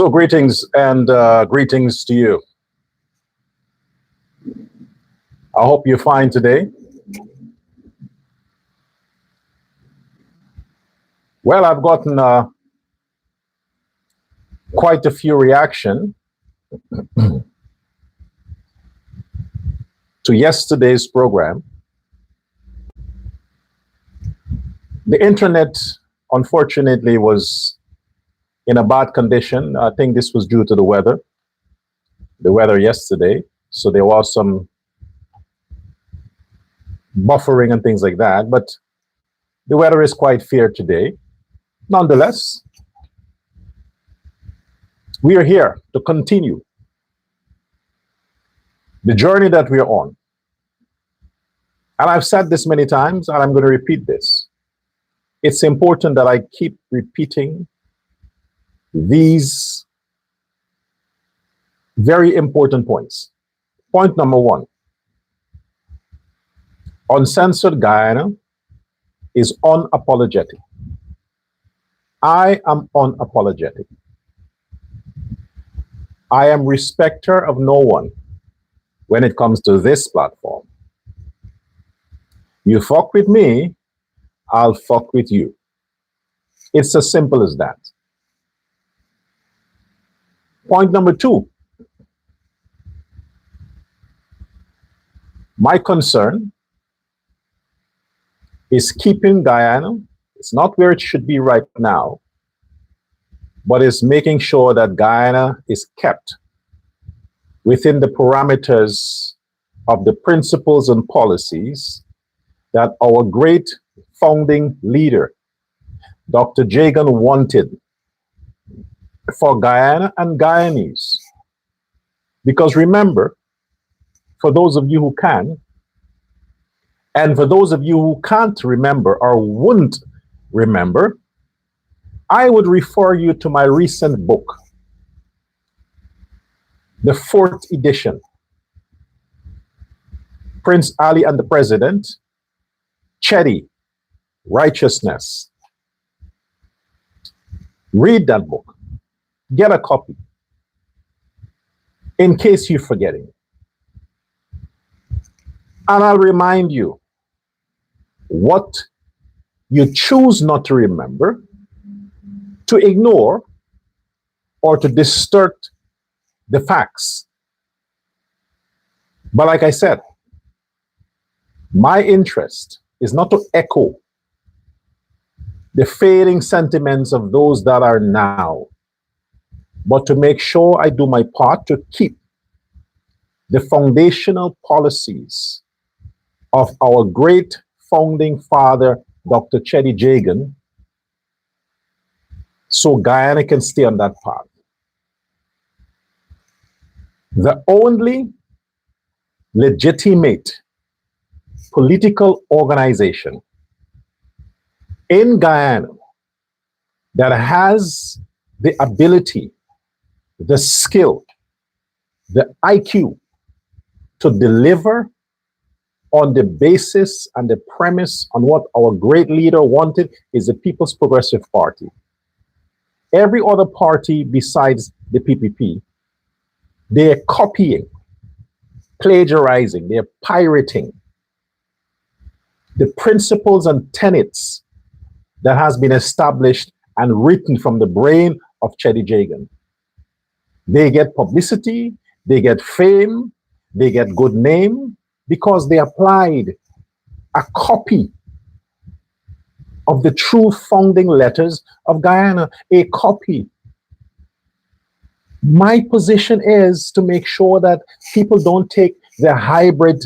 So greetings and greetings to you. I hope you're fine today. Well, I've gotten quite a few reaction to yesterday's program. The internet, unfortunately, was in a bad condition. I think this was due to the weather yesterday. So there was some buffering and things like that, but the weather is quite fair today. Nonetheless, we are here to continue the journey that we are on. And I've said this many times, and I'm going to repeat this. It's important that I keep repeating these very important points. Point number one, Uncensored Guyana is unapologetic. I am unapologetic. I am respecter of no one when it comes to this platform. You fuck with me, I'll fuck with you. It's as simple as that. Point number two, my concern is keeping Guyana. It's not where it should be right now, but it's making sure that Guyana is kept within the parameters of the principles and policies that our great founding leader, Dr. Jagan, wanted for Guyana and Guyanese. Because remember, for those of you who can, and for those of you who can't remember or wouldn't remember, I would refer you to my recent book, the 4th edition, Prince Ali and the President, Chedi, Righteousness. Read that book. Get a copy in case you're forgetting. And I'll remind you what you choose not to remember, to ignore, or to distort the facts. But like I said, my interest is not to echo the fading sentiments of those that are now, but to make sure I do my part to keep the foundational policies of our great founding father, Dr. Chedi Jagan, so Guyana can stay on that path. The only legitimate political organization in Guyana that has the ability, the skill, the IQ to deliver on the basis and the premise on what our great leader wanted is the People's Progressive Party. Every other party besides the PPP, they're copying, plagiarizing, they're pirating the principles and tenets that has been established and written from the brain of Chedi Jagan. They get publicity, they get fame, they get good name because they applied a copy of the true founding letters of Guyana, a copy. My position is to make sure that people don't take the hybrid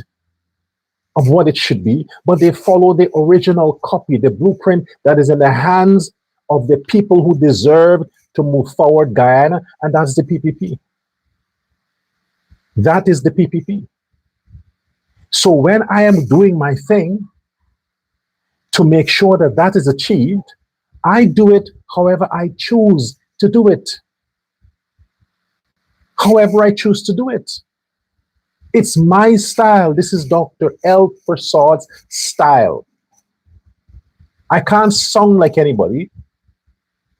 of what it should be, but they follow the original copy, the blueprint that is in the hands of the people who deserve to move forward Guyana, and that's the PPP. That is the PPP. So when I am doing my thing to make sure that that is achieved, I do it however I choose to do it. However I choose to do it. It's my style. This is Dr. L. Persaud's style. I can't sound like anybody.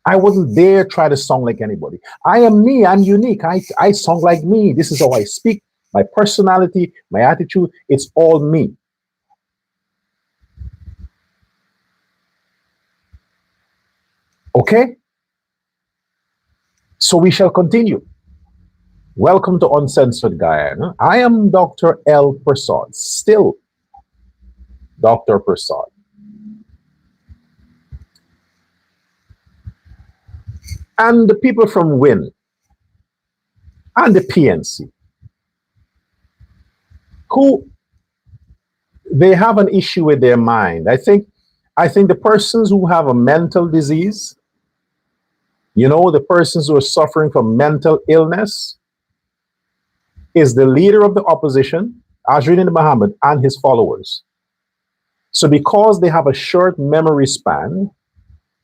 I wouldn't dare try to sound like anybody. I am me. I'm unique. I sound like me. This is how I speak. My personality, my attitude, it's all me. Okay? So we shall continue. Welcome to Uncensored Guyana. I am Dr. L. Prasad, still Dr. Prasad. And the people from WIN and the PNC, who they have an issue with their mind. I think the persons who have a mental disease, the persons who are suffering from mental illness, is the leader of the opposition, Azrin Muhammad, and his followers. So because they have a short memory span,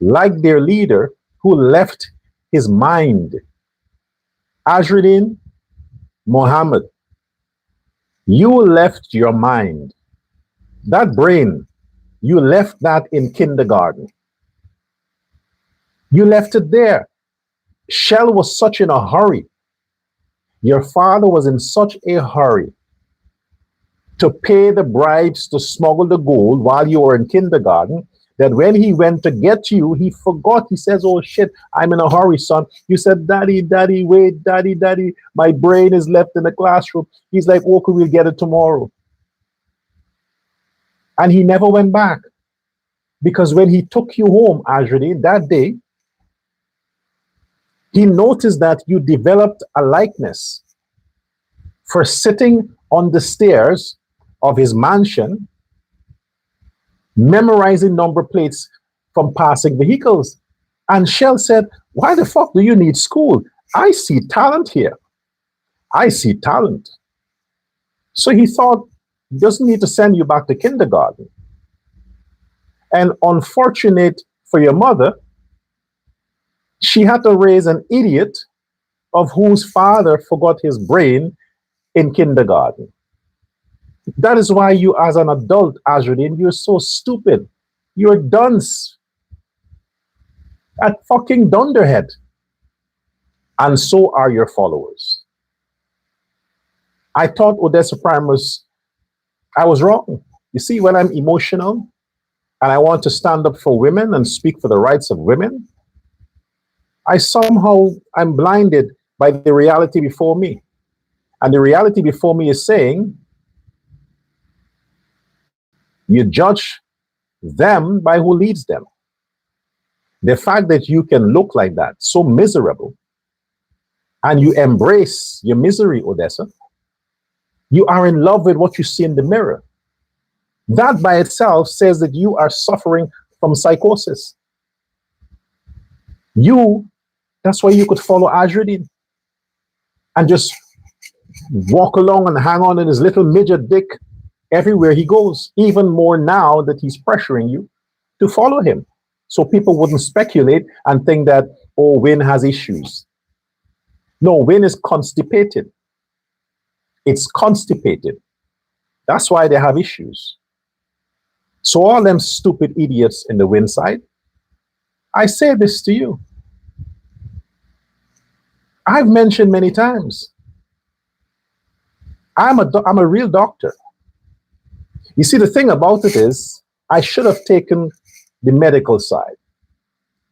like their leader who left his mind, Azrin Muhammad, you left your mind. That brain, you left that in kindergarten. You left it there. Shell was such in a hurry. Your father was in such a hurry to pay the bribes to smuggle the gold while you were in kindergarten that when he went to get you, he forgot. He says, oh shit, I'm in a hurry, son. You said, daddy, daddy, wait, daddy, daddy, my brain is left in the classroom. He's like, okay, we'll get it tomorrow. And he never went back. Because when he took you home, Azrin, that day, he noticed that you developed a likeness for sitting on the stairs of his mansion, memorizing number plates from passing vehicles. And Shell said, why the fuck do you need school? I see talent here. I see talent. So he thought, he doesn't need to send you back to kindergarten. And unfortunate for your mother, she had to raise an idiot of whose father forgot his brain in kindergarten. That is why you, as an adult, Azrin, you're so stupid. You're dunce. A fucking dunderhead. And so are your followers. I thought Odessa Prime I was wrong. You see, when I'm emotional and I want to stand up for women and speak for the rights of women, I'm blinded by the reality before me. And the reality before me is saying, you judge them by who leads them. The fact that you can look like that, so miserable, and you embrace your misery, Odessa, you are in love with what you see in the mirror. That by itself says that you are suffering from psychosis. That's why you could follow Azrin and just walk along and hang on in his little midget dick everywhere he goes, even more now that he's pressuring you to follow him. So people wouldn't speculate and think that, oh, Win has issues. No, Win is constipated. It's constipated. That's why they have issues. So all them stupid idiots in the Win side, I say this to you. I've mentioned many times, I'm a real doctor. You see, the thing about it is, I should have taken the medical side.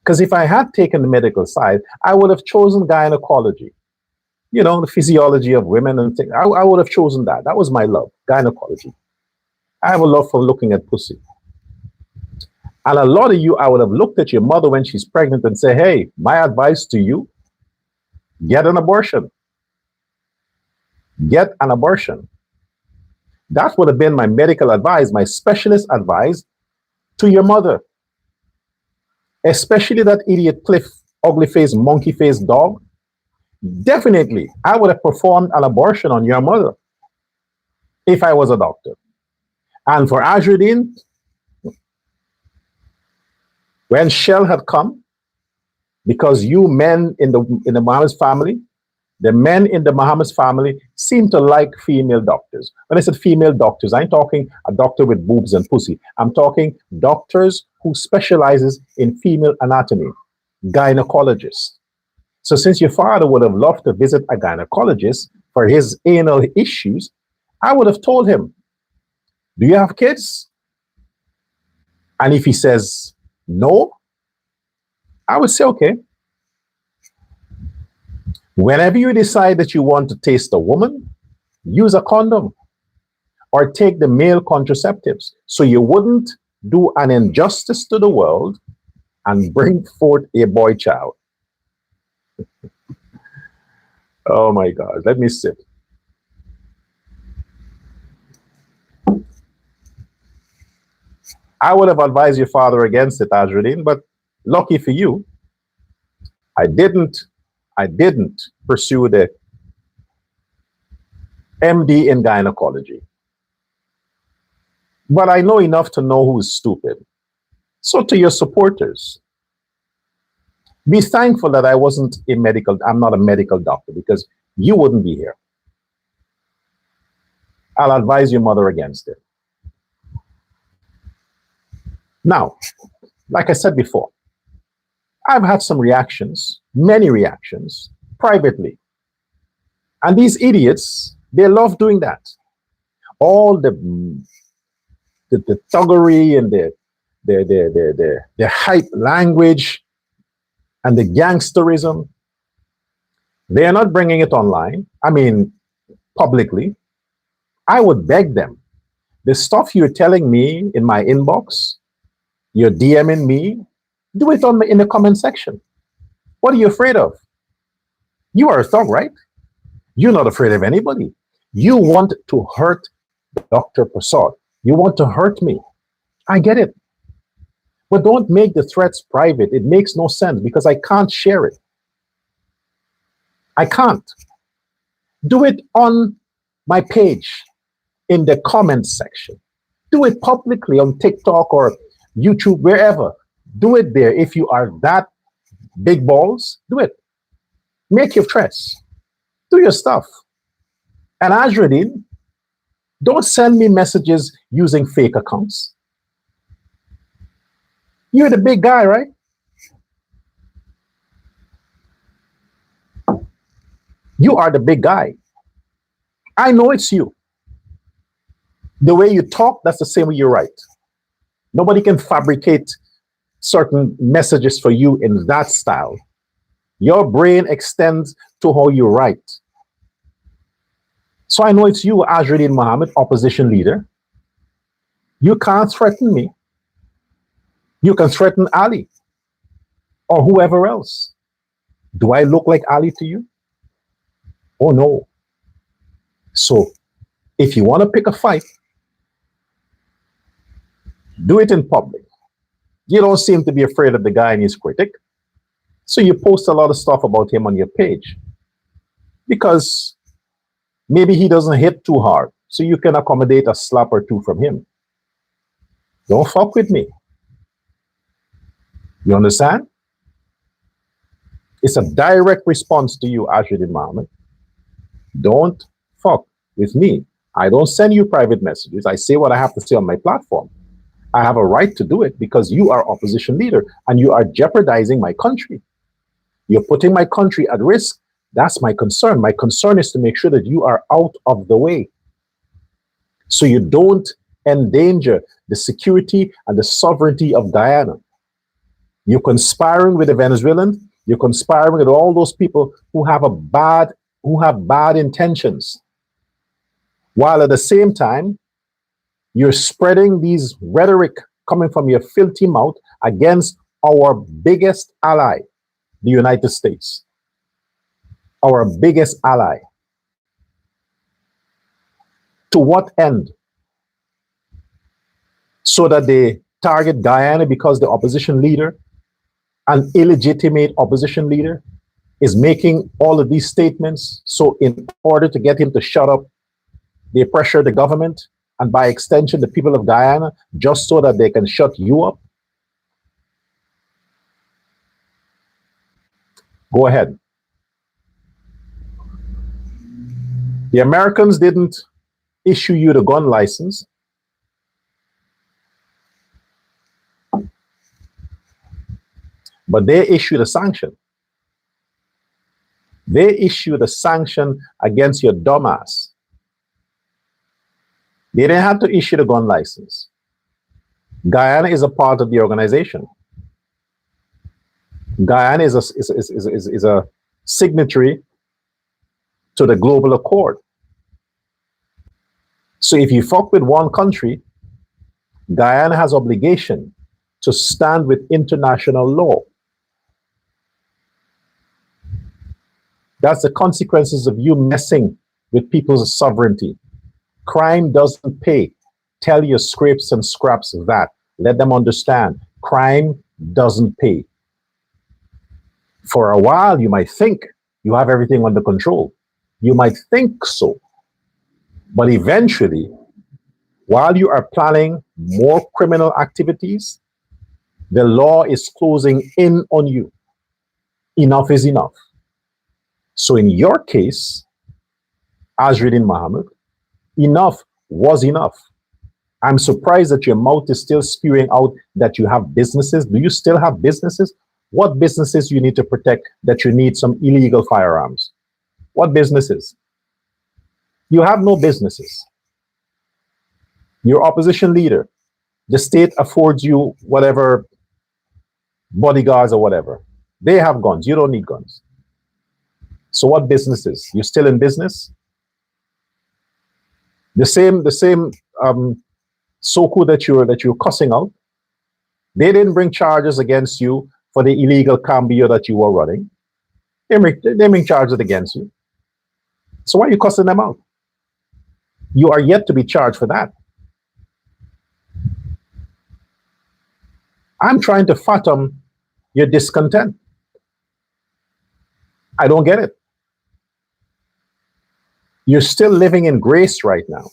Because if I had taken the medical side, I would have chosen gynecology. The physiology of women and things. I would have chosen that. That was my love, gynecology. I have a love for looking at pussy. And a lot of you, I would have looked at your mother when she's pregnant and say, hey, my advice to you, get an abortion. Get an abortion. That would have been my medical advice, my specialist advice to your mother. Especially that idiot Cliff, ugly face, monkey face dog. Definitely, I would have performed an abortion on your mother if I was a doctor. And for Azrin, when Shell had come, because you men in the Muhammad's family, the men in the Muhammad's family seem to like female doctors. When I said female doctors, I'm talking a doctor with boobs and pussy. I'm talking doctors who specializes in female anatomy. gynecologist. So since your father would have loved to visit a gynecologist for his anal issues, I would have told him, do you have kids? And if he says no, I would say, okay, whenever you decide that you want to taste a woman, use a condom or take the male contraceptives so you wouldn't do an injustice to the world and bring forth a boy child. Oh my God, let me sit. I would have advised your father against it, Azradin, but lucky for you, I didn't pursue the MD in gynecology. But I know enough to know who's stupid. So to your supporters, be thankful that I'm not a medical doctor, because you wouldn't be here. I'll advise your mother against it. Now, like I said before, I've had some reactions, many reactions, privately. And these idiots, they love doing that. All the thuggery and the hype language and the gangsterism, they are not bringing it online. I mean, publicly. I would beg them. The stuff you're telling me in my inbox, you're DMing me, do it in the comment section. What are you afraid of? You are a thug, right? You're not afraid of anybody. You want to hurt Dr. Prasad. You want to hurt me. I get it. But don't make the threats private. It makes no sense because I can't share it. I can't. Do it on my page in the comments section. Do it publicly on TikTok or YouTube, wherever. Do it there. If you are that big balls, do it. Make your threats. Do your stuff. And Azradin, don't send me messages using fake accounts. You're the big guy, right? You are the big guy. I know it's you. The way you talk, that's the same way you write. Nobody can fabricate certain messages for you in that style. Your brain extends to how you write. So I know it's you, Azradin Mohammed, opposition leader. You can't threaten me. You can threaten Ali or whoever else. Do I look like Ali to you? Oh no. So if you want to pick a fight, do it in public. You don't seem to be afraid of the guy and his critic. So you post a lot of stuff about him on your page because maybe he doesn't hit too hard. So you can accommodate a slap or two from him. Don't fuck with me. You understand? It's a direct response to you, Azradin Mohammed. Don't fuck with me. I don't send you private messages. I say what I have to say on my platform. I have a right to do it because you are opposition leader and you are jeopardizing my country. You're putting my country at risk. That's my concern. My concern is to make sure that you are out of the way so you don't endanger the security and the sovereignty of Guyana. You're conspiring with the Venezuelans. You're conspiring with all those people who have bad intentions, while at the same time you're spreading these rhetoric coming from your filthy mouth against our biggest ally, the United States. Our biggest ally. To what end? So that they target Guyana because the opposition leader, an illegitimate opposition leader, is making all of these statements. So in order to get him to shut up, they pressure the government and by extension the people of Guyana just so that they can shut you up. Go ahead. The Americans didn't issue you the gun license. But they issued a sanction. They issued a sanction against your dumbass. They didn't have to issue the gun license. Guyana is a part of the organization. Guyana is a signatory to the global accord. So if you fuck with one country, Guyana has obligation to stand with international law. That's the consequences of you messing with people's sovereignty. Crime doesn't pay. Tell your scrapes and scraps of that. Let them understand. Crime doesn't pay. For a while, you might think you have everything under control. You might think so. But eventually, while you are planning more criminal activities, the law is closing in on you. Enough is enough. So in your case, Azruddin Muhammad, enough was enough. I'm surprised that your mouth is still spewing out that you have businesses. Do you still have businesses? What businesses you need to protect that you need some illegal firearms? What businesses? You have no businesses. You're opposition leader. The state affords you whatever bodyguards or whatever. They have guns. You don't need guns. So what businesses? You're still in business? The same Soku that you're cussing out, they didn't bring charges against you for the illegal cambio that you were running. They bring charges against you. So why are you cussing them out? You are yet to be charged for that. I'm trying to fathom your discontent. I don't get it. You're still living in grace right now.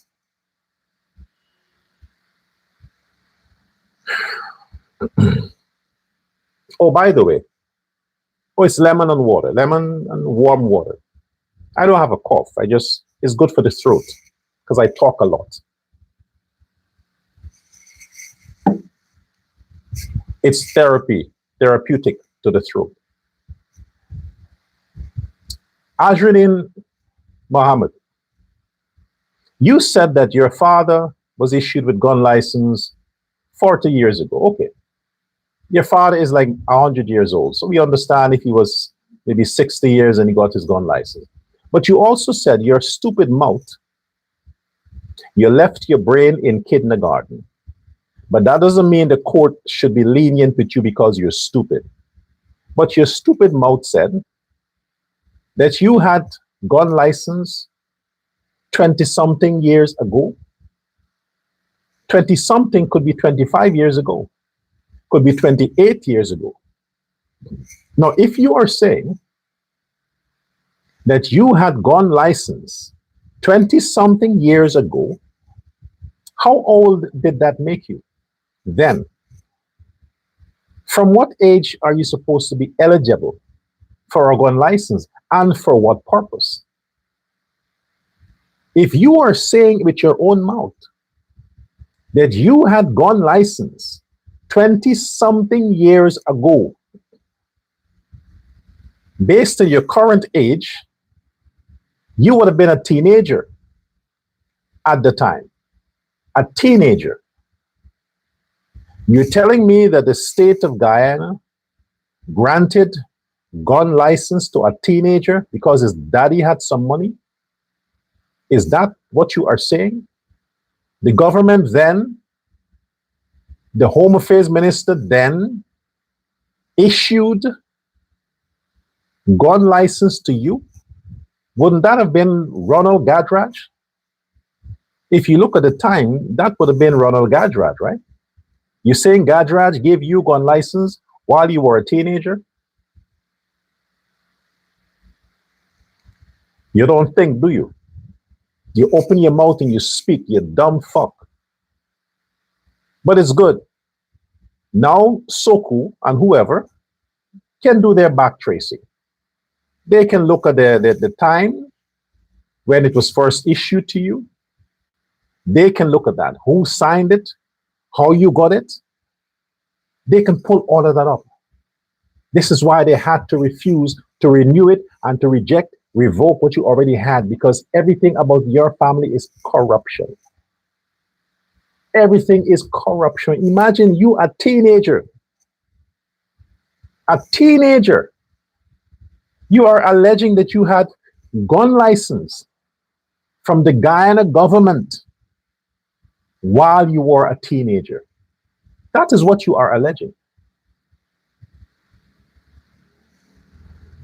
Oh, by the way, it's lemon and water, lemon and warm water. I don't have a cough. It's good for the throat because I talk a lot. It's therapeutic to the throat. Azruddin Muhammad, you said that your father was issued with gun license 40 years ago. Okay. Your father is like 100 years old. So we understand if he was maybe 60 years and he got his gun license. But you also said your stupid mouth, you left your brain in kindergarten. But that doesn't mean the court should be lenient with you because you're stupid. But your stupid mouth said that you had gun license 20-something years ago. 20-something could be 25 years ago. Could be 28 years ago. Now, if you are saying that you had gun license 20-something years ago, how old did that make you then? From what age are you supposed to be eligible for a gun license, and for what purpose? If you are saying with your own mouth that you had gun license 20-something years ago, based on your current age, you would have been a teenager at the time. A teenager. You're telling me that the state of Guyana granted gun license to a teenager because his daddy had some money? Is that what you are saying? The government then, the Home Affairs Minister then issued gun license to you? Wouldn't that have been Ronald Gadraj? If you look at the time, that would have been Ronald Gadraj, right? You're saying Gadraj gave you gun license while you were a teenager? You don't think, do you? You open your mouth and you speak, you dumb fuck. But it's good. Now, Soku and whoever can do their back tracing. They can look at the time when it was first issued to you. They can look at that. Who signed it? How you got it? They can pull all of that up. This is why they had to refuse to renew it and to reject, revoke what you already had, because everything about your family is corruption. Everything is corruption. Imagine you, a teenager, you are alleging that you had gun license from the Guyana government while you were a teenager. That is what you are alleging.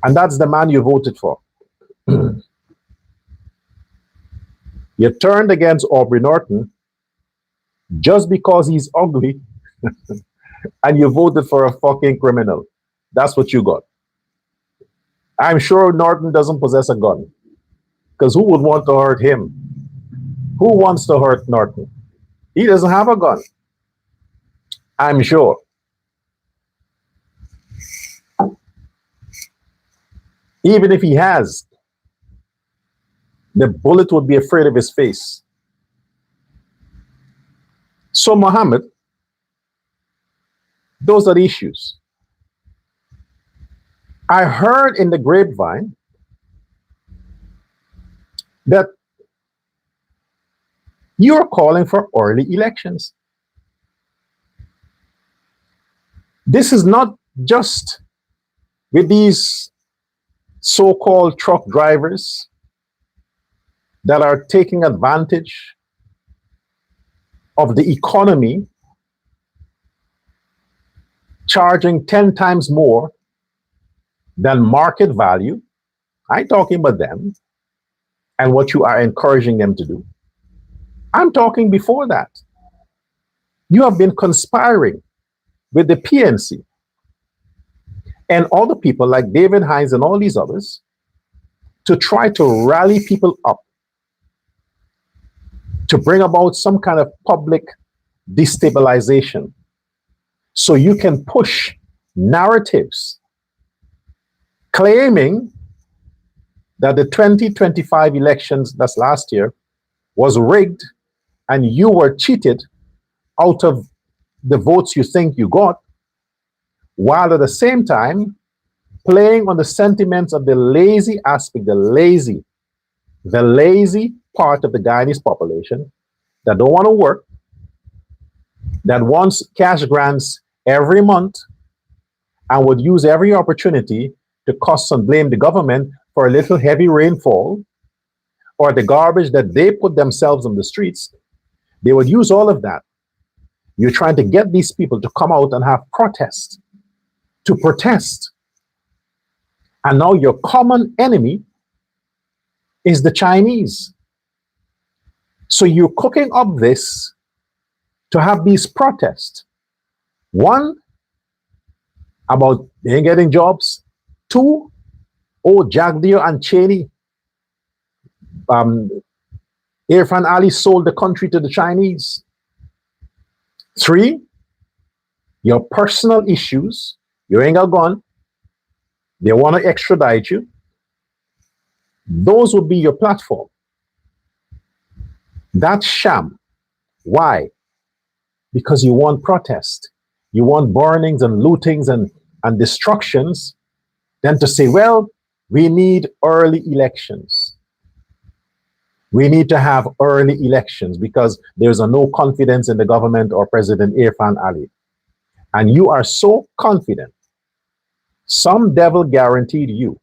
And that's the man you voted for. You turned against Aubrey Norton just because he's ugly and you voted for a fucking criminal. That's what you got. I'm sure Norton doesn't possess a gun, because who would want to hurt him? Who wants to hurt Norton? He doesn't have a gun, I'm sure. Even if he has, the bullet would be afraid of his face. So, Mohammed, those are the issues. I heard in the grapevine that you're calling for early elections. This is not just with these so-called truck drivers that are taking advantage of the economy, charging 10 times more than market value. I'm talking about them and what you are encouraging them to do. I'm talking before that. You have been conspiring with the PNC and all the people like David Hines and all these others to try to rally people up, to bring about some kind of public destabilization so you can push narratives claiming that the 2025 elections, that's last year, was rigged and you were cheated out of the votes you think you got, while at the same time playing on the sentiments of the lazy aspect, the lazy part of the Guyanese population that don't want to work, that wants cash grants every month and would use every opportunity to cuss and blame the government for a little heavy rainfall or the garbage that they put themselves on the streets. They would use all of that. You're trying to get these people to come out and have protest, to protest. And now your common enemy is the Chinese. So you're cooking up this to have these protests. One, about they ain't getting jobs. Two, oh, Jagdeo and Cheney, Irfan Ali sold the country to the Chinese. Three, your personal issues. You ain't got a gun. They want to extradite you. Those would be your platform. That's sham. Why? Because you want protest. You want burnings and lootings and destructions. Then to say, well, we need early elections. We need to have early elections because there's a no confidence in the government or President Irfan Ali. And you are so confident, some devil guaranteed you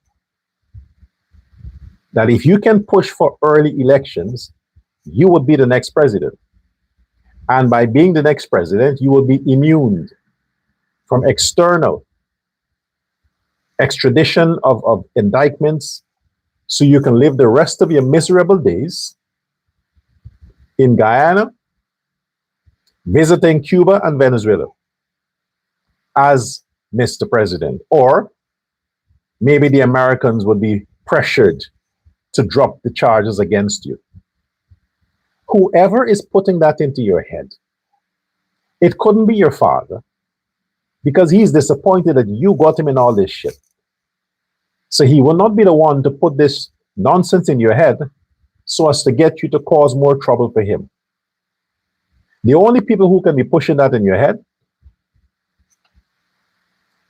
that if you can push for early elections, you would be the next president. And by being the next president, you will be immune from external extradition of indictments, so you can live the rest of your miserable days in Guyana, visiting Cuba and Venezuela as Mr. President. Or maybe the Americans would be pressured to drop the charges against you. Whoever is putting that into your head, it couldn't be your father, because he's disappointed that you got him in all this shit. So he will not be the one to put this nonsense in your head so as to get you to cause more trouble for him. The only people who can be pushing that in your head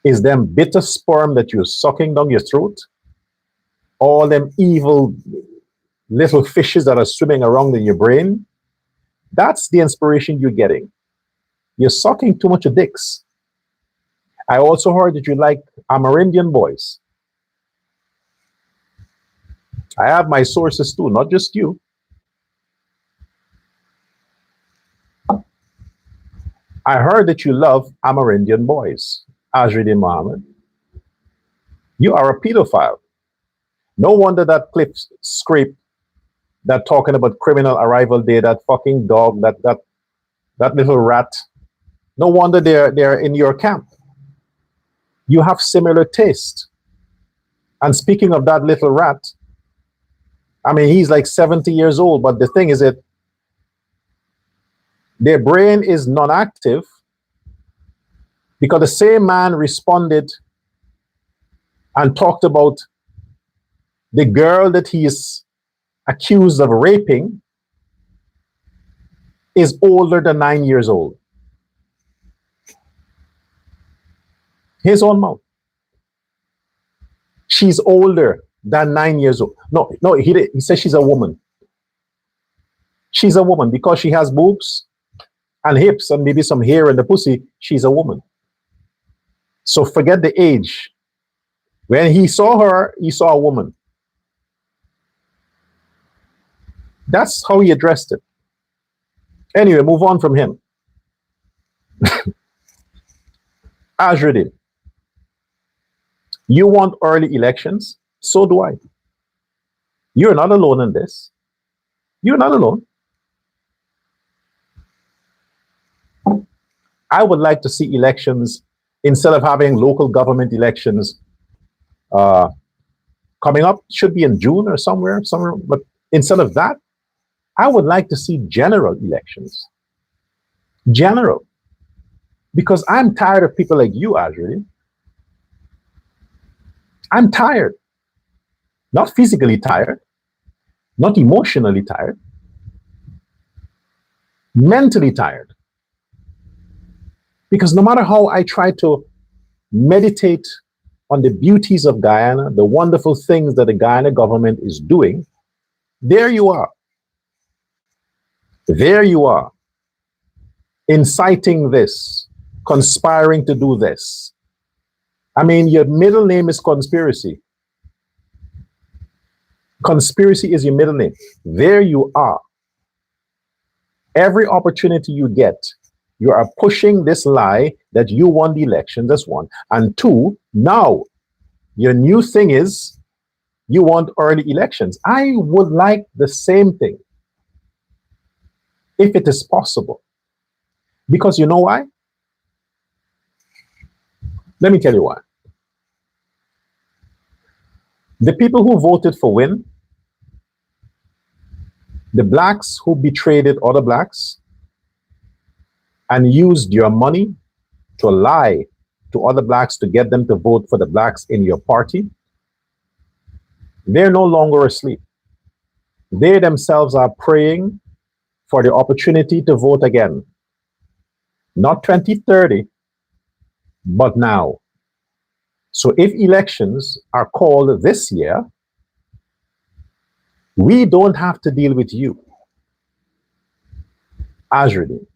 Is them bitter sperm that you're sucking down your throat? All them evil little fishes that are swimming around in your brain? That's the inspiration you're getting. You're sucking too much of dicks. I also heard that you like Amerindian boys. I have my sources too, not just you. I heard that you love Amerindian boys, Azridin Mohammed. You are a pedophile. No wonder that clip scrape that talking about criminal arrival day, that fucking dog, that little rat. No wonder they're in your camp. You have similar taste. And speaking of that little rat, I mean, he's like 70 years old, but the thing is that their brain is non-active because the same man responded and talked about the girl that he is accused of raping is older than 9 years old. His own mouth. She's older than 9 years old. No, he said she's a woman. She's a woman because she has boobs and hips and maybe some hair in the pussy. She's a woman. So forget the age. When he saw her, he saw a woman. That's how he addressed it. Anyway, move on from him. Azridin, you want early elections? So do I. You're not alone in this. You're not alone. I would like to see elections, instead of having local government elections coming up, should be in June or somewhere. But instead of that, I would like to see general elections. General. Because I'm tired of people like you, Azri. I'm tired. Not physically tired, not emotionally tired, mentally tired. Because no matter how I try to meditate on the beauties of Guyana, the wonderful things that the Guyana government is doing, there you are. There you are, inciting this, conspiring to do this. I mean, your middle name is Conspiracy. Conspiracy is your middle name. There you are. Every opportunity you get, you are pushing this lie that you won the election, that's one. And two, now your new thing is you want early elections. I would like the same thing, if it is possible. Because you know why? Let me tell you why. The people who voted for Win, the blacks who betrayed other blacks and used your money to lie to other blacks to get them to vote for the blacks in your party, they're no longer asleep. They themselves are praying for the opportunity to vote again. Not 2030, but now. So if elections are called this year, we don't have to deal with you, Azridin.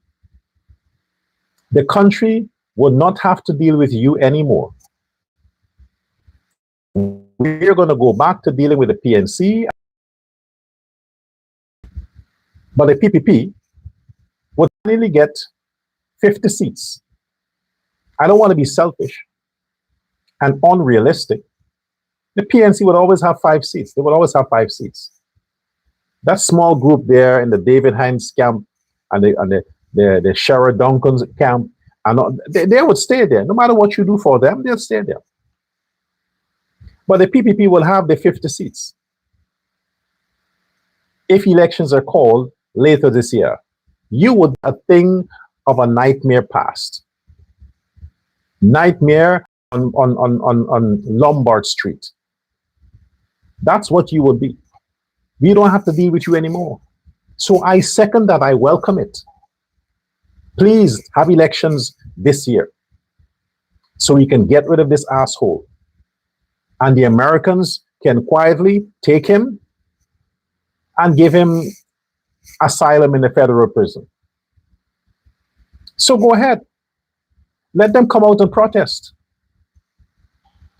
The country will not have to deal with you anymore. We're going to go back to dealing with the PNC, but the PPP would finally get 50 seats. I don't want to be selfish and unrealistic. The PNC would always have 5 seats. They would always have 5 seats. That small group there in the David Hines camp and the Sherrod Duncan's camp, and they would stay there. No matter what you do for them, they'll stay there. But the PPP will have the 50 seats if elections are called later this year. You would a thing of a nightmare past. Nightmare on Lombard Street. That's what you would be. We don't have to deal with you anymore. So I second that. I welcome it. Please have elections this year. so we can get rid of this asshole. And the Americans can quietly take him and give him asylum in the federal prison. So go ahead. Let them come out and protest.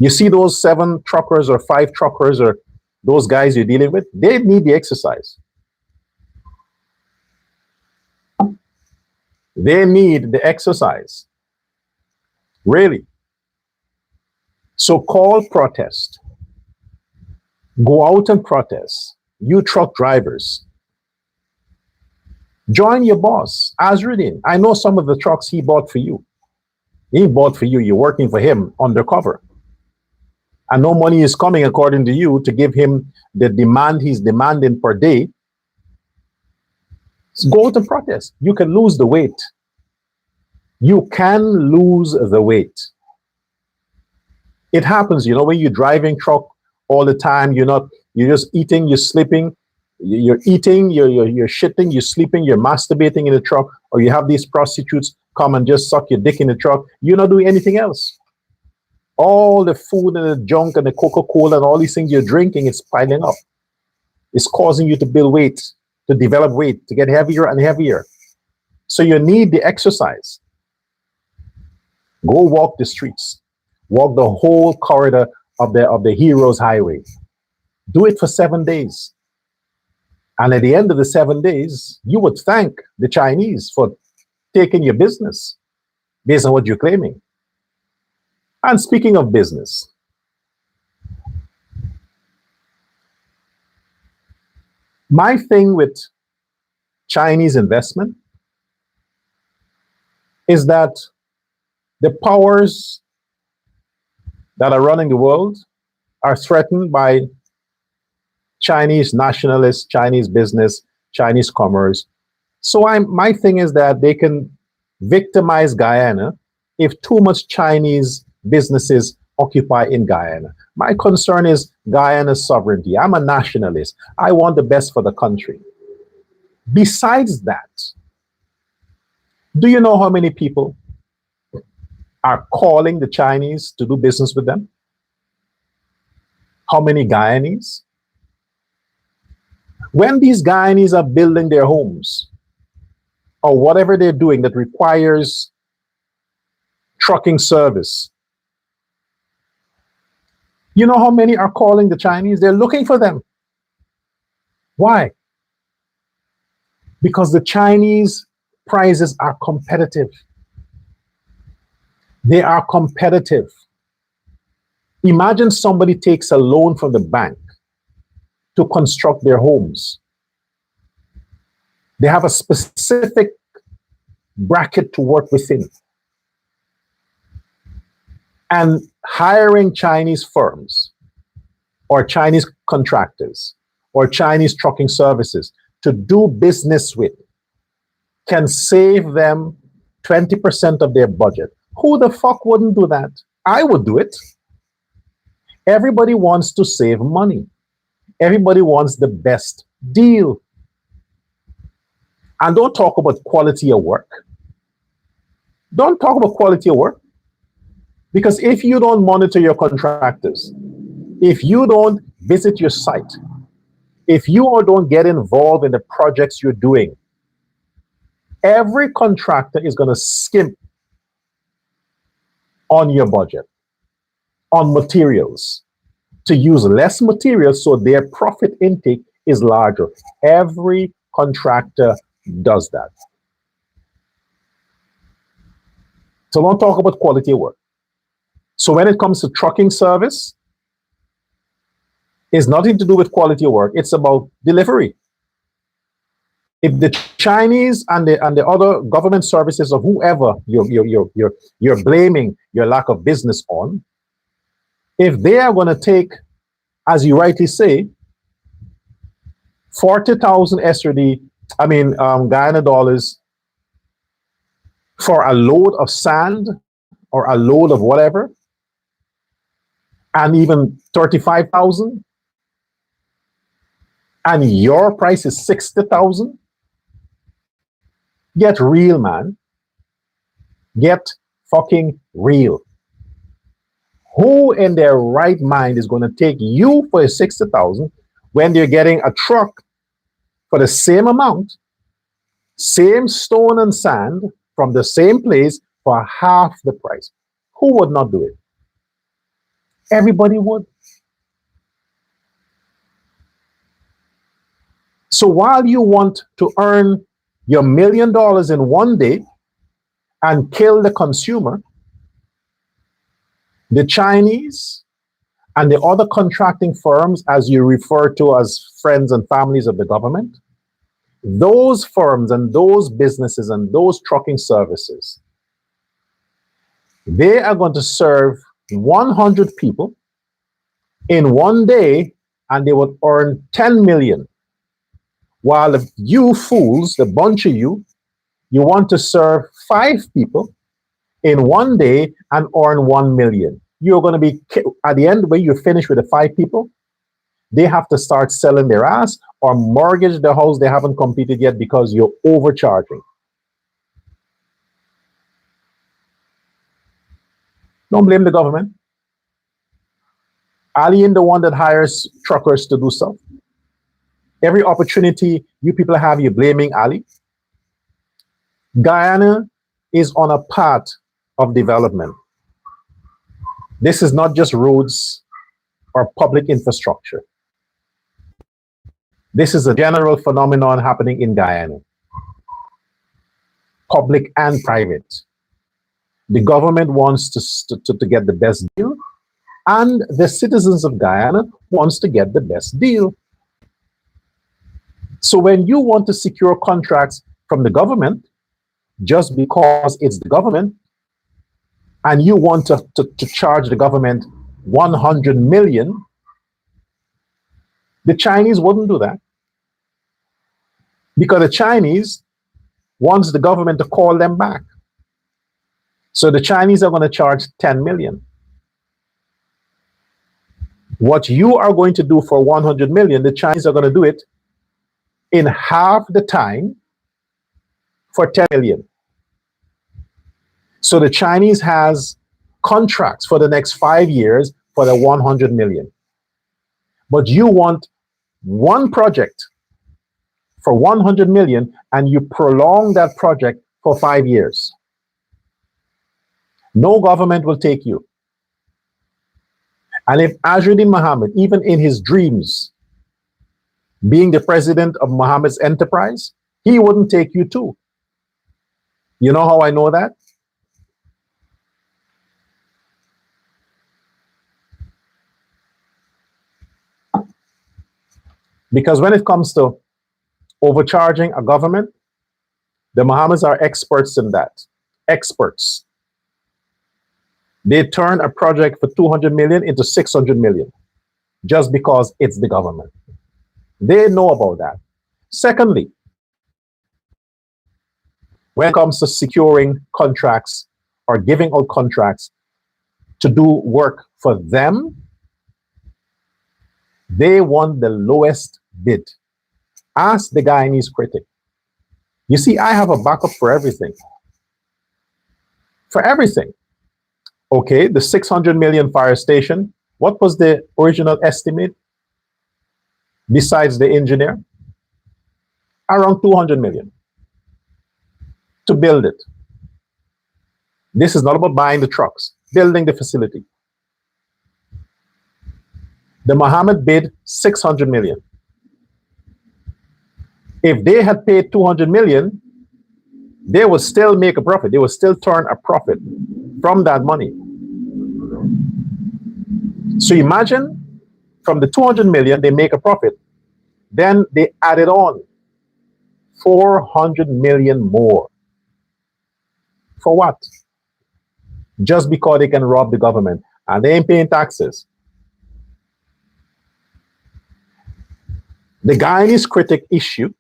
You see those 7 truckers or 5 truckers or those guys you're dealing with, they need the exercise. They need the exercise. Really. So call protest. Go out and protest. You truck drivers. Join your boss, Azruddin. I know some of the trucks he bought for you. He bought for you. You're working for him undercover. And no money is coming, according to you, to give him the demand he's demanding per day. So go out and protest. You can lose the weight. You can lose the weight. It happens, when you're driving truck all the time, you're just eating, you're sleeping, you're eating, you're shitting, you're sleeping, you're masturbating in the truck, or you have these prostitutes come and just suck your dick in the truck. You're not doing anything else. All the food and the junk and the Coca-Cola and all these things you're drinking, it's piling up. It's causing you to build weight, to develop weight, to get heavier and heavier. So you need the exercise. Go walk the streets. Walk the whole corridor of the Heroes Highway. Do it for 7 days. And at the end of the 7 days, you would thank the Chinese for taking your business based on what you're claiming. And speaking of business, my thing with Chinese investment is that the powers that are running the world are threatened by Chinese nationalists, Chinese business, Chinese commerce. So my thing is that they can victimize Guyana if too much Chinese businesses occupy in Guyana. My concern is Guyana's sovereignty. I'm a nationalist. I want the best for the country. Besides that, do you know how many people are calling the Chinese to do business with them? How many Guyanese? When these Guyanese are building their homes or whatever they're doing that requires trucking service, you know how many are calling the Chinese? They're looking for them. Why? Because the Chinese prices are competitive. They are competitive. Imagine somebody takes a loan from the bank to construct their homes. They have a specific bracket to work within. And hiring Chinese firms or Chinese contractors or Chinese trucking services to do business with can save them 20% of their budget. Who the fuck wouldn't do that? I would do it. Everybody wants to save money. Everybody wants the best deal. And don't talk about quality of work. Don't talk about quality of work. Because if you don't monitor your contractors, if you don't visit your site, if you don't get involved in the projects you're doing, every contractor is going to skimp on your budget, on materials, to use less materials so their profit intake is larger. Every contractor does that. So don't talk about quality of work. So when it comes to trucking service, it's nothing to do with quality of work. It's about delivery. If the Chinese and the other government services or whoever you're blaming your lack of business on, if they are going to take, as you rightly say, 40,000 Guyana dollars for a load of sand or a load of whatever, and even 35,000, and your price is 60,000, get real, man. Get fucking real. Who in their right mind is going to take you for 60,000 when they're getting a truck for the same amount, same stone and sand from the same place for half the price? Who would not do it? Everybody would. So while you want to earn your $1 million in one day and kill the consumer, the Chinese and the other contracting firms, as you refer to as friends and families of the government, those firms and those businesses and those trucking services, they are going to serve 100 people in one day and they would earn 10 million. While if you fools, the bunch of you want to serve 5 people in one day and earn 1 million. You're going to be, at the end, when you finish with the 5 people, they have to start selling their ass or mortgage the house they haven't completed yet because you're overcharging. Don't blame the government. Ali ain't the one that hires truckers to do stuff. Every opportunity you people have, you're blaming Ali. Guyana is on a path of development. This is not just roads or public infrastructure. This is a general phenomenon happening in Guyana, public and private. The government wants to get the best deal, and the citizens of Guyana wants to get the best deal. So when you want to secure contracts from the government, just because it's the government, and you want to charge the government 100 million, the Chinese wouldn't do that. Because the Chinese wants the government to call them back. So the Chinese are going to charge 10 million. What you are going to do for 100 million, the Chinese are going to do it in half the time for 10 million. So the Chinese has contracts for the next 5 years for the 100 million. But you want one project for 100 million and you prolong that project for 5 years. No government will take you. And if Azzuddin Mohammed, even in his dreams, being the president of Mohammed's enterprise, he wouldn't take you too. You know how I know that? Because when it comes to overcharging a government, the Mohammeds are experts in that. Experts. They turn a project for 200 million into 600 million just because it's the government. They know about that. Secondly, when it comes to securing contracts or giving out contracts to do work for them, they want the lowest bid. Ask the Guyanese critic. You see, I have a backup for everything. For everything. Okay, the 600 million fire station, what was the original estimate besides the engineer? Around 200 million to build it. This is not about buying the trucks, building the facility. The Mohammed bid 600 million. If they had paid 200 million, they would still make a profit. They would still turn a profit from that money. So imagine from the 200 million, they make a profit. Then they added on 400 million more. For what? Just because they can rob the government and they ain't paying taxes. The Guyanese critic issue,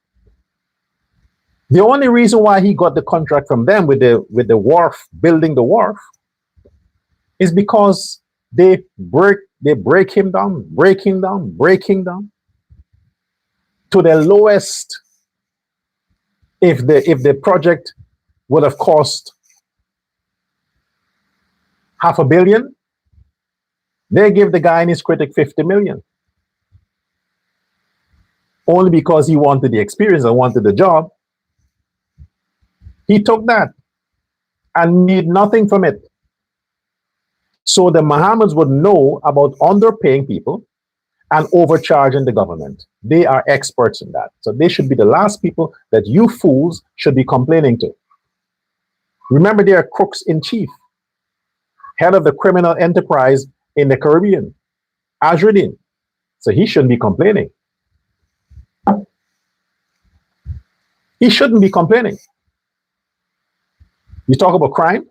the only reason why he got the contract from them with the wharf, building the wharf, is because they break him down to the lowest. If the project would have cost $500 million, They give the Guyanese critic 50 million only because he wanted the experience and wanted the job. He took that and made nothing from it. So the Mohammeds would know about underpaying people and overcharging the government. They are experts in that. So they should be the last people that you fools should be complaining to. Remember, they are crooks in chief, head of the criminal enterprise in the Caribbean, Ajruddin. So he shouldn't be complaining. He shouldn't be complaining. You talk about crime?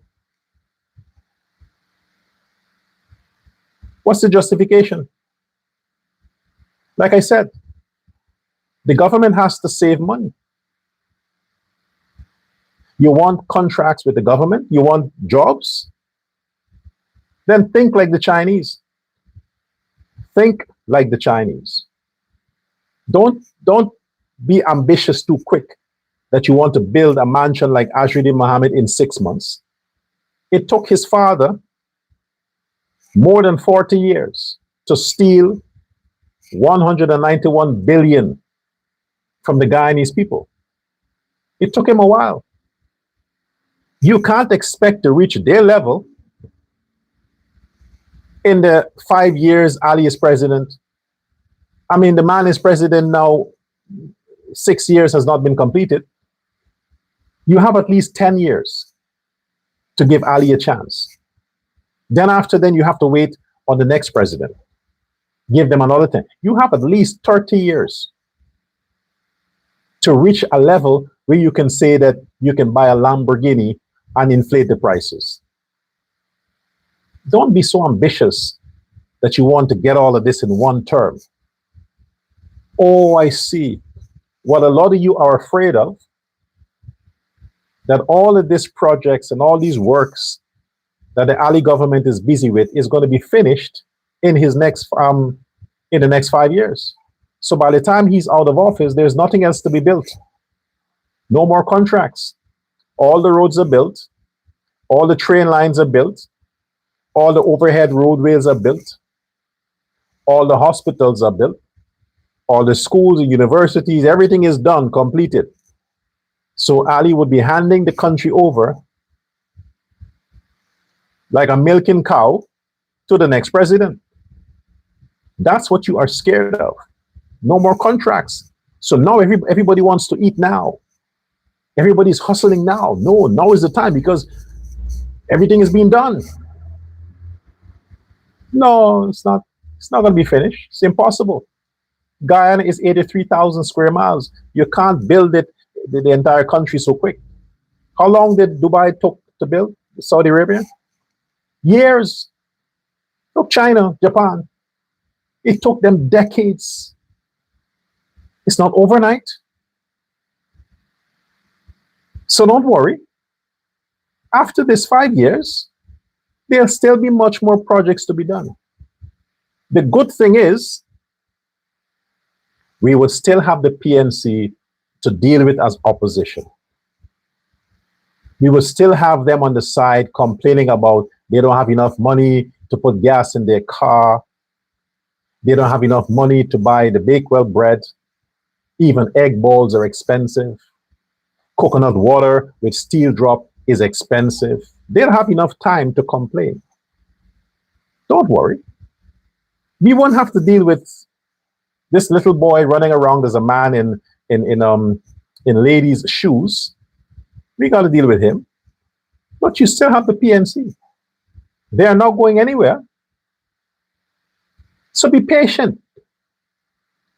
What's the justification? Like I said, the government has to save money. You want contracts with the government? You want jobs? Then think like the Chinese. Think like the Chinese. Don't be ambitious too quick that you want to build a mansion like Ajruddin Mohammed in 6 months. It took his father more than 40 years to steal 191 billion from the Guyanese people. It took him a while. You can't expect to reach their level in the 5 years Ali is president. I mean, the man is president now, 6 years has not been completed. You have at least 10 years to give Ali a chance. Then after then, you have to wait on the next president. Give them another 10. You have at least 30 years to reach a level where you can say that you can buy a Lamborghini and inflate the prices. Don't be so ambitious that you want to get all of this in one term. Oh, I see. What a lot of you are afraid of, that all of these projects and all these works that the Ali government is busy with is going to be finished in his next in the next 5 years. So by the time he's out of office, there's nothing else to be built. No more contracts. All the roads are built. All the train lines are built. All the overhead roadways are built. All the hospitals are built. All the schools and universities, everything is done, completed. So Ali would be handing the country over like a milking cow to the next president. That's what you are scared of. No more contracts. So now everybody wants to eat now. Everybody's hustling now. No, now is the time because everything is being done. No, it's not. It's not going to be finished. It's impossible. Guyana is 83,000 square miles. You can't build it, the entire country so quick. How long did Dubai took to build? Saudi Arabia? Years. Look, China, Japan. It took them decades. It's not overnight. So don't worry. After this 5 years, there'll still be much more projects to be done. The good thing is, we will still have the PNC to deal with as opposition. We will still have them on the side complaining about they don't have enough money to put gas in their car. They don't have enough money to buy the Bakewell bread. Even egg balls are expensive. Coconut water with steel drop is expensive. They'll have enough time to complain. Don't worry. We won't have to deal with this little boy running around as a man in ladies' shoes. We got to deal with him. But you still have the PNC. They are not going anywhere. So be patient,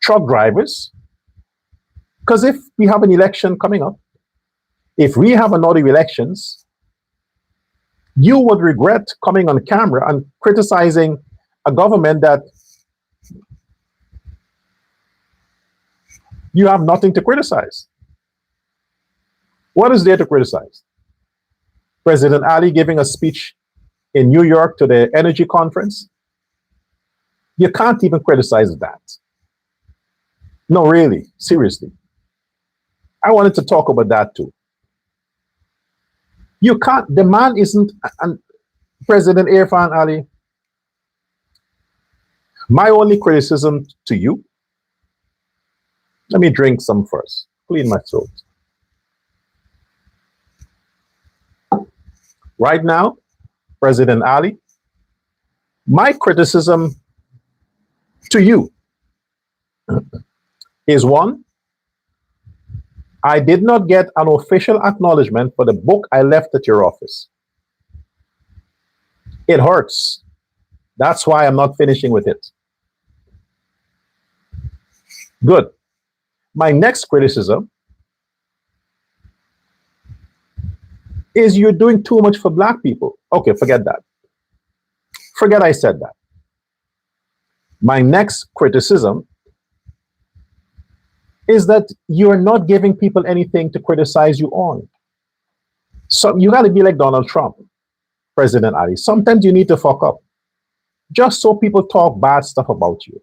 truck drivers. Because if we have an election coming up, if we have another elections, you would regret coming on camera and criticizing a government that you have nothing to criticize. What is there to criticize? President Ali giving a speech in New York to the energy conference? You can't even criticize that. No, really, seriously. I wanted to talk about that too. You can't, the man isn't, and President Irfan Ali, My only criticism to you, let me drink some first, clean my throat. Right now, President Ali, my criticism to you is one, I did not get an official acknowledgement for the book I left at your office. It hurts. That's why I'm not finishing with it. Good. My next criticism is you're doing too much for black people. Okay, forget that. Forget I said that. My next criticism is that you're not giving people anything to criticize you on. So you got to be like Donald Trump, President Ali. Sometimes you need to fuck up just so people talk bad stuff about you.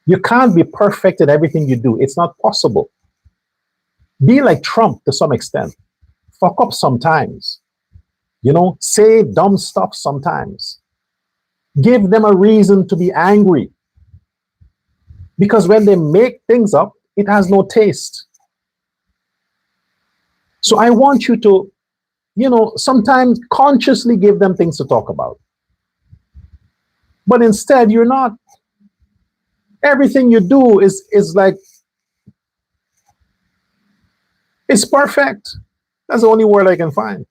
You can't be perfect in everything you do. It's not possible. Be like Trump to some extent. Fuck up sometimes. You know, say dumb stuff sometimes. Give them a reason to be angry. Because when they make things up, it has no taste. So I want you to, you know, sometimes consciously give them things to talk about. But instead, you're not. Everything you do is like, it's perfect. That's the only word I can find.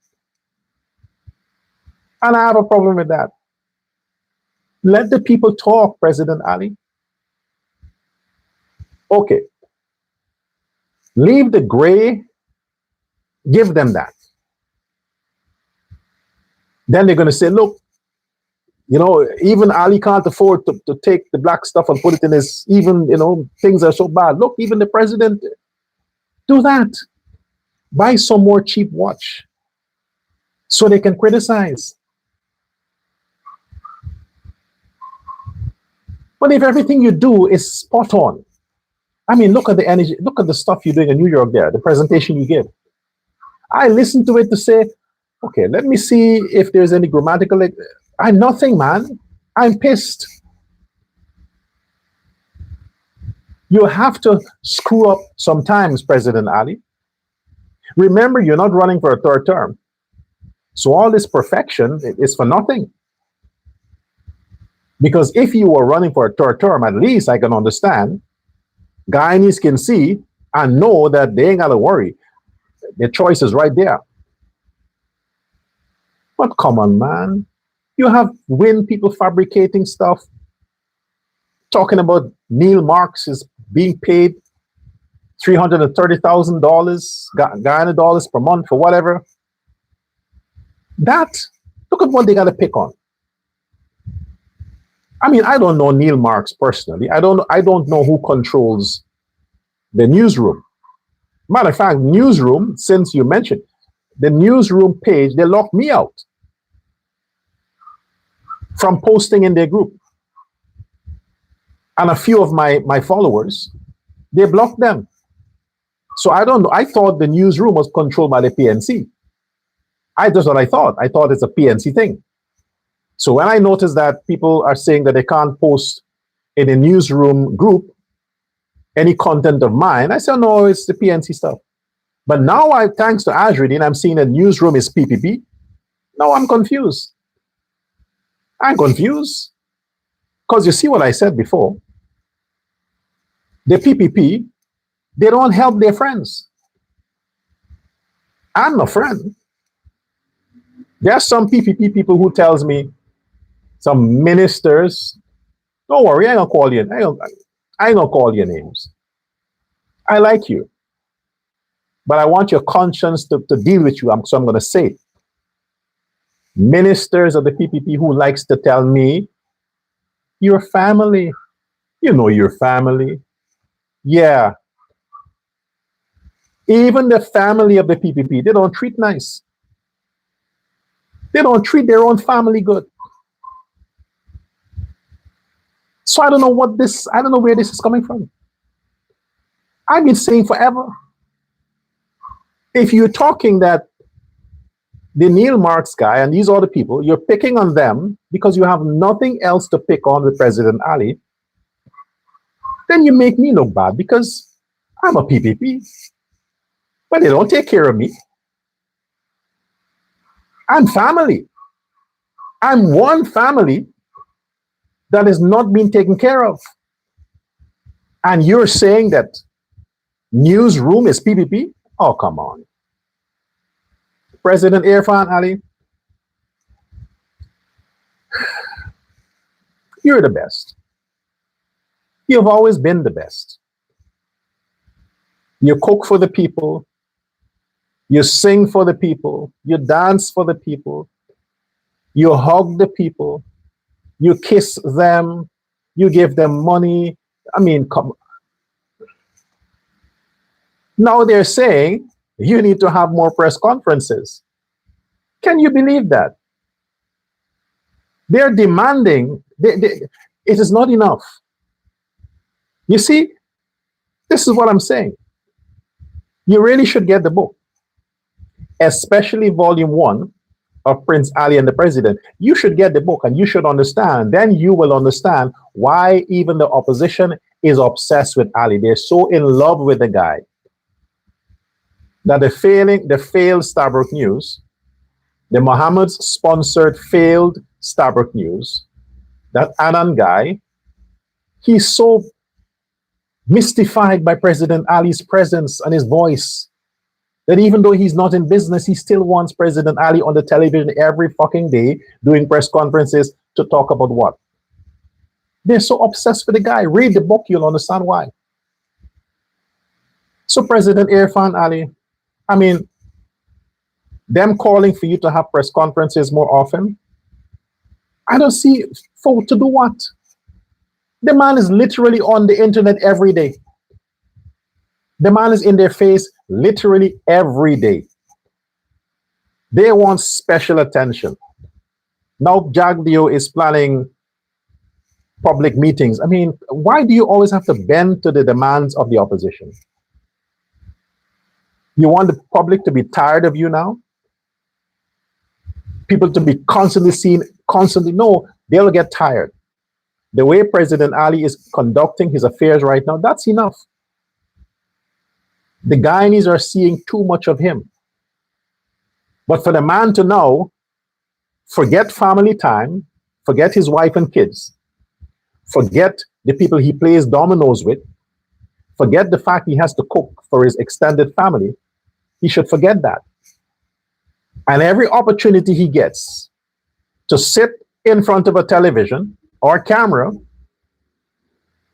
And I have a problem with that. Let the people talk, President Ali. Okay. Leave the gray, give them that. Then they're going to say, look, you know, even Ali can't afford to take the black stuff and put it in his, even, you know, things are so bad. Look, even the president, do that. Buy some more cheap watch so they can criticize. But if everything you do is spot on, I mean, look at the energy, look at the stuff you're doing in New York there, the presentation you give. I listened to it to say, okay, let me see if there's any grammatical, I'm nothing, man. I'm pissed. You have to screw up sometimes, President Ali. Remember, you're not running for a third term. So all this perfection is for nothing. Because if you were running for a third term, at least I can understand. Guyanese can see and know that they ain't got to worry. The choice is right there. But come on, man. You have wind people fabricating stuff, talking about Neil Marks is being paid $330,000 Guyana dollars per month for whatever. That, look at what they got to pick on. I mean, I don't know Neil Marks personally. I don't know who controls the newsroom. Matter of fact, newsroom, since you mentioned, the newsroom page, they locked me out from posting in their group. And a few of my followers, they blocked them. So I don't know. I thought the newsroom was controlled by the PNC. That's what I thought. I thought it's a PNC thing. So when I noticed that people are saying that they can't post in a newsroom group any content of mine, I said, no, it's the PNC stuff. But now, thanks to Azridine, I'm seeing a newsroom is PPP. No, I'm confused. I'm confused. Because you see what I said before. The PPP, they don't help their friends. I'm a friend. There are some PPP people who tells me, some ministers, don't worry, I ain't gonna call you. I ain't gonna call your names. I like you. But I want your conscience to deal with you, so I'm gonna say it. Ministers of the PPP who likes to tell me, your family, you know your family. Yeah. Even the family of the PPP, they don't treat nice. They don't treat their own family good. So I don't know where this is coming from. I've been saying forever. If you're talking that the Neil Marks guy and these other people, you're picking on them because you have nothing else to pick on with President Ali, then you make me look bad because I'm a PPP, but they don't take care of me. I'm family. I'm one family that is not being taken care of. And you're saying that newsroom is PPP? Oh, come on. President Irfan Ali, you're the best. You've always been the best. You cook for the people. You sing for the people. You dance for the people. You hug the people. You kiss them. You give them money. I mean, come. Now they're saying you need to have more press conferences. Can you believe that? They're demanding, it is not enough. You see, this is what I'm saying. You really should get the book, especially volume 1 of Prince Ali and the President. You should get the book and you should understand. Then you will understand why even the opposition is obsessed with Ali. They're so in love with the guy that the failed Starbuck News, the Mohammed-sponsored failed Starbuck News, that Anand guy, he's so mystified by President Ali's presence and his voice that even though he's not in business, he still wants President Ali on the television every fucking day doing press conferences to talk about what? They're so obsessed with the guy. Read the book, you'll understand why. So President Irfan Ali, I mean, them calling for you to have press conferences more often, I don't see for to do what? The man is literally on the internet every day. The man is in their face literally every day. They want special attention. Now Jagdeo is planning public meetings. I mean, why do you always have to bend to the demands of the opposition? You want the public to be tired of you now? People to be constantly seen, constantly? No, they'll get tired. The way President Ali is conducting his affairs right now, that's enough. The Guyanese are seeing too much of him. But for the man to now forget family time, forget his wife and kids, forget the people he plays dominoes with, forget the fact he has to cook for his extended family, he should forget that. And every opportunity he gets to sit in front of a television or camera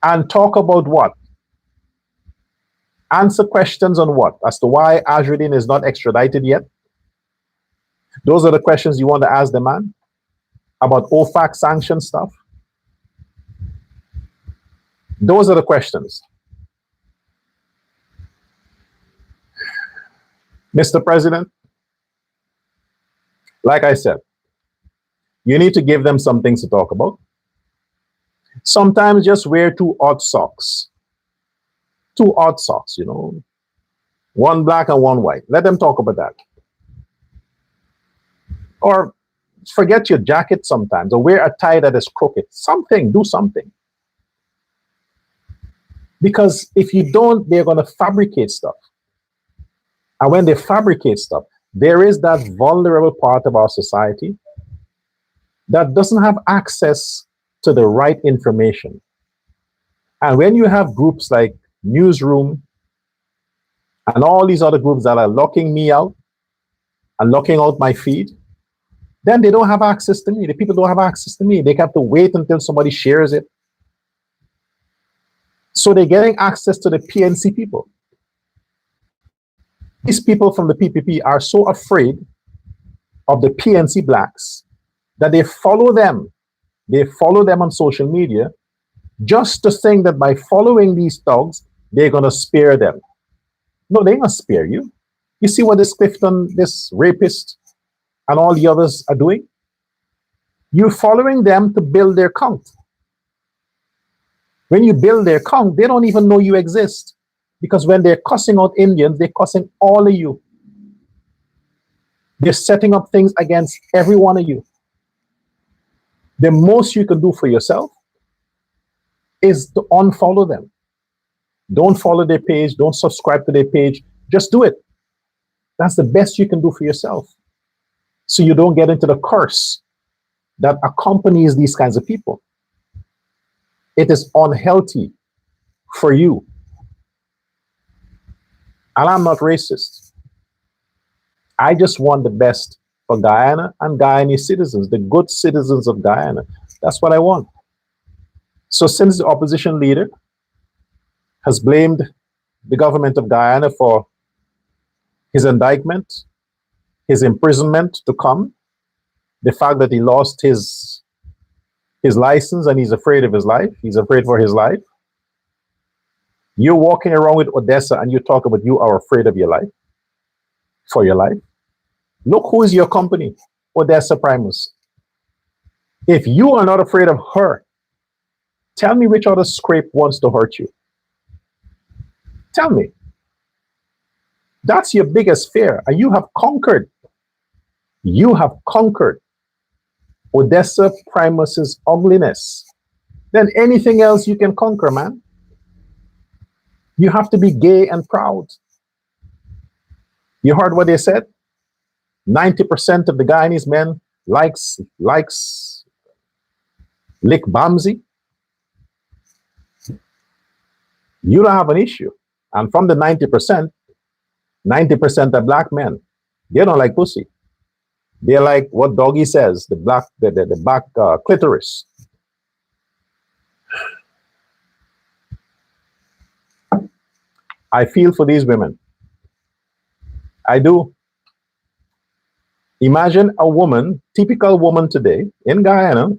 and talk about what? Answer questions on what? As to why Azruddin is not extradited yet? Those are the questions you want to ask the man? About OFAC sanction stuff? Those are the questions. Mr. President, like I said, you need to give them some things to talk about. Sometimes just wear 2 odd socks. 2 odd socks, you know. 1 black and 1 white. Let them talk about that. Or forget your jacket sometimes, or wear a tie that is crooked. Something, do something. Because if you don't, they're going to fabricate stuff. And when they fabricate stuff, there is that vulnerable part of our society that doesn't have access to the right information. And when you have groups like Newsroom and all these other groups that are locking me out and locking out my feed, then they don't have access to me. The people don't have access to me. They have to wait until somebody shares it. So they're getting access to the PNC people. These people from the PPP are so afraid of the PNC blacks that they follow them. They follow them on social media just to think that by following these thugs, they're going to spare them. No, they're not spare you. You see what this Clifton, this rapist, and all the others are doing? You're following them to build their count. When you build their count, they don't even know you exist. Because when they're cussing out Indians, they're cussing all of you. They're setting up things against every one of you. The most you can do for yourself is to unfollow them. Don't follow their page. Don't subscribe to their page. Just do it. That's the best you can do for yourself. So you don't get into the curse that accompanies these kinds of people. It is unhealthy for you. And I'm not racist. I just want the best for Guyana and Guyanese citizens, the good citizens of Guyana. That's what I want. So since the opposition leader has blamed the government of Guyana for his indictment, his imprisonment to come, the fact that he lost his license and he's afraid of his life, he's afraid for his life. You're walking around with Odessa and you talk about you are afraid of your life, for your life. Look who is your company, Odessa Primus. If you are not afraid of her, tell me which other scrape wants to hurt you. Tell me. That's your biggest fear, and you have conquered. You have conquered Odessa Primus's ugliness. Then anything else you can conquer, man. You have to be gay and proud. You heard what they said? 90% of the Guyanese men likes lick Bamsi. You don't have an issue. And from the 90% are black men. They don't like pussy. They like what Doggy says, the back clitoris. I feel for these women. I do. Imagine a woman, typical woman today in Guyana,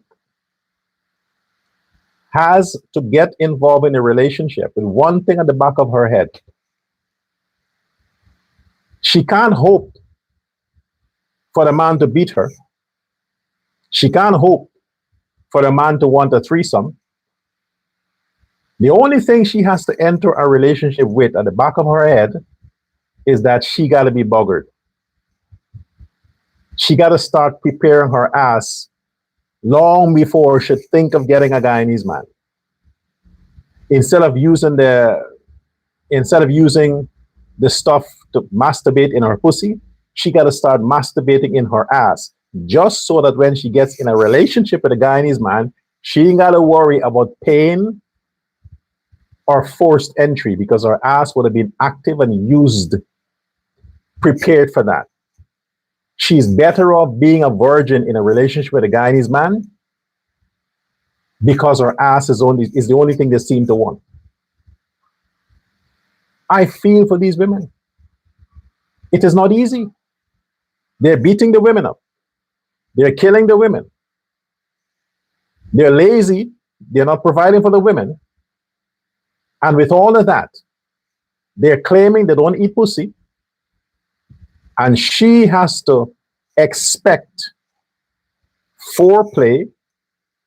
has to get involved in a relationship with one thing at the back of her head. She can't hope for the man to beat her. She can't hope for the man to want a threesome. The only thing she has to enter a relationship with at the back of her head is that she got to be buggered. She got to start preparing her ass long before she think of getting a Guyanese man. Instead of using the stuff to masturbate in her pussy, she got to start masturbating in her ass, just so that when she gets in a relationship with a Guyanese man, she ain't got to worry about pain or forced entry, because her ass would have been active and used, prepared for that. She's better off being a virgin in a relationship with a Guyanese man, because her ass is the only thing they seem to want. I feel for these women. It is not easy. They're beating the women up. They're killing the women. They're lazy. They're not providing for the women. And with all of that, they're claiming they don't eat pussy. And she has to expect foreplay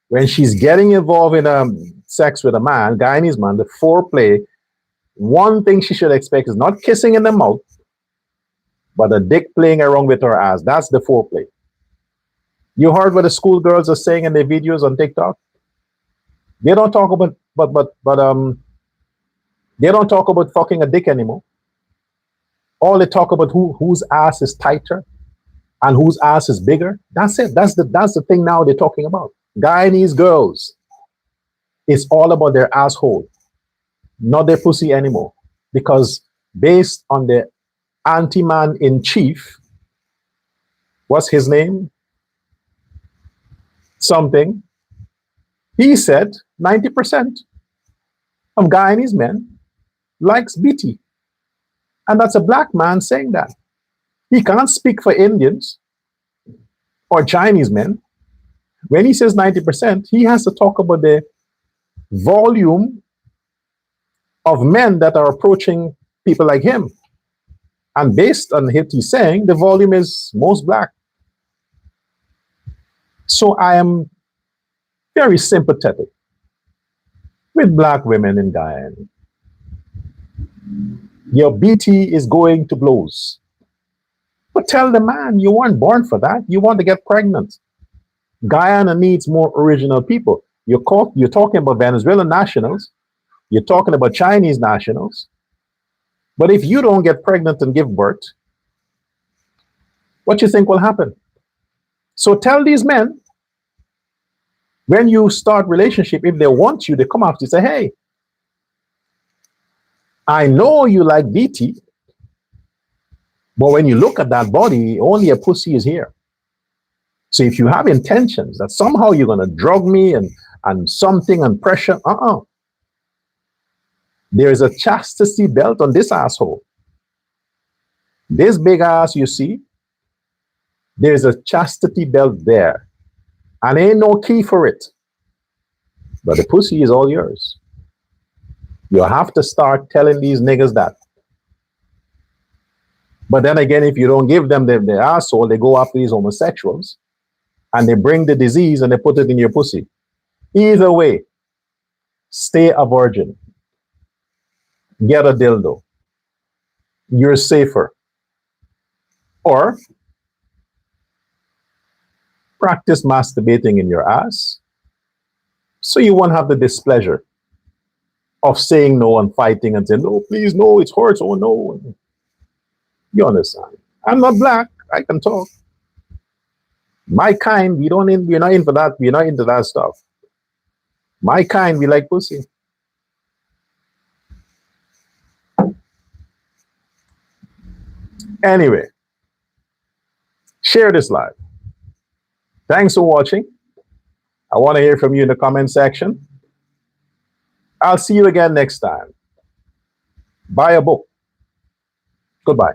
when she's getting involved in sex with a man, Guyanese man, the foreplay. One thing she should expect is not kissing in the mouth, but a dick playing around with her ass. That's the foreplay. You heard what the schoolgirls are saying in their videos on TikTok? They don't talk about they don't talk about fucking a dick anymore. All they talk about whose ass is tighter and whose ass is bigger. That's it. That's the thing now they're talking about. Guyanese girls, it's all about their asshole, not their pussy anymore. Because based on the anti-man in chief, what's his name? Something. He said 90% of Guyanese men likes BT. And that's a black man saying that. He can't speak for Indians or Chinese men. When he says 90%, he has to talk about the volume of men that are approaching people like him. And based on what he's saying, the volume is most black. So I am very sympathetic with black women in Guyana. Your BT is going to blows. But tell the man you weren't born for that. You want to get pregnant. Guyana needs more original people. You're talking about Venezuelan nationals, you're talking about Chinese nationals, but if you don't get pregnant and give birth, what you think will happen? So tell these men, when you start relationship, if they want you, they come after you, say, hey, I know you like BT, but when you look at that body, only a pussy is here. So if you have intentions that somehow you're going to drug me and something and pressure, there's a chastity belt on this asshole. This big ass you see, there's a chastity belt there. And ain't no key for it. But the pussy is all yours. You have to start telling these niggas that. But then again, if you don't give them the asshole, they go after these homosexuals and they bring the disease and they put it in your pussy. Either way, stay a virgin. Get a dildo. You're safer. Or practice masturbating in your ass so you won't have the displeasure of saying no and fighting and saying, no, please, no, it hurts, oh no. You understand? I'm not black, I can talk. My kind, we're not into that, we're not into that stuff. My kind, we like pussy. Anyway, share this live. Thanks for watching. I want to hear from you in the comment section. I'll see you again next time. Buy a book. Goodbye.